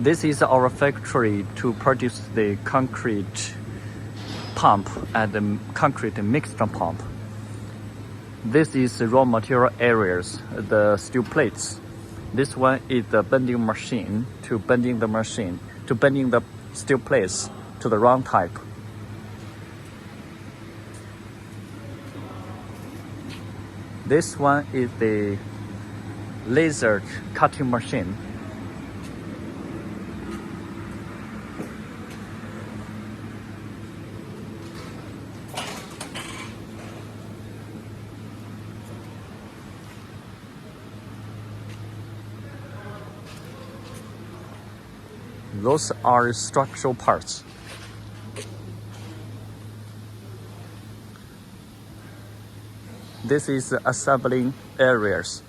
This is our factory to produce the concrete pump and the concrete mixture pump. This is the raw material areas, the steel plates. This one is the bending machine to bending the steel plates to the round type. This one is the laser cutting machine. Those are structural parts. This is the assembling areas.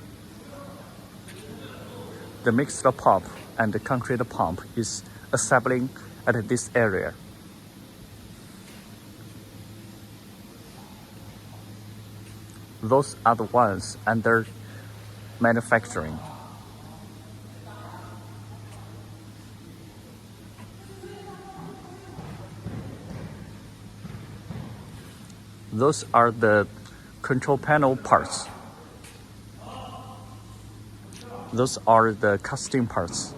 The mixed pump and the concrete pump is assembling at this area. Those are the ones under manufacturing. Those are the control panel parts. Those are the casting parts.